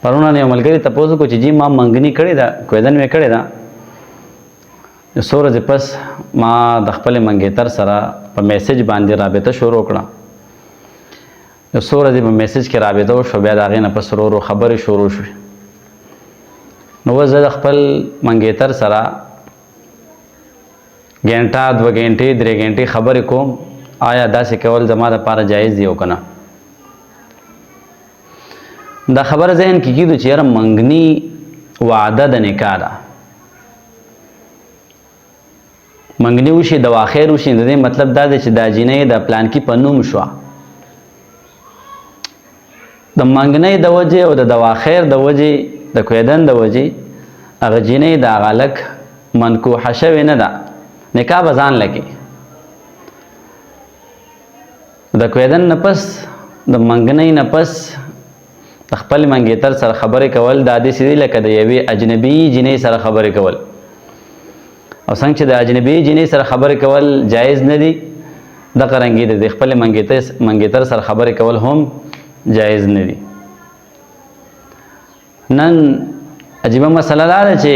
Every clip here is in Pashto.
پرونه یو ملګري تپوس کو چې جی ما منګنی کړې ده کویدن مې کړې ده څو ورځې پس ما د خپل منګیتر سره په میسج باندې رابطه شروع کړه یو څو ورځې په میسج کې رابطه وشوه بیا د هغې نه پس ورو ورو خبرې شروع شوې نو اوس زه د خپل منګیتر سره ګنټه 2 ګنټې 3 ګنټې خبرې کوم آیا داسې کول زما دپاره جایز دی او که نه دا خبره ذهن کې کېدو چې یاره منګني وعده د نکاح ده منګني وشي دواخیر وشي د دې مطلب دا دی چې دا جینۍ د پلانکي په نوم شوه د منګنۍ د وجې او د دواخیر د وجې د کویدن د وجې هغه جینۍ د هغه هلک منکوحه شوې نه ده نکاح به ځان لګي د کویدن نه پس د منګنۍ نه پس د خپل منګیتر سره خبرې کول دا داسې دي لکه د یوې اجنبي جینۍ سره خبرې کول او څنګه چې د اجنبي جینۍ سره خبرې کول جایز نه دي دغه رنګې د خپل منګیتر سره خبرې کول هم جایز نه دي نن عجیبه مسله دا ده چې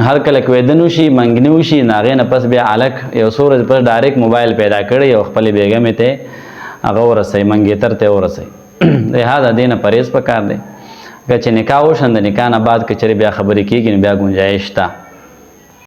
هر کله کویدن وشي منګني وشي نو هغې نه پس بیا هلک یو څو ورځې پس ډایرکټ موبایل پیدا کړی او خپلې بیګمې ته هغه ورسوي منګیتر ته ورسوي لهذا دې نه پرهیز پکار دی که چې نکاح وشن د نکاح نه بعد که چېرې بیا خبرې کېږي نو بیا ګنجایش شته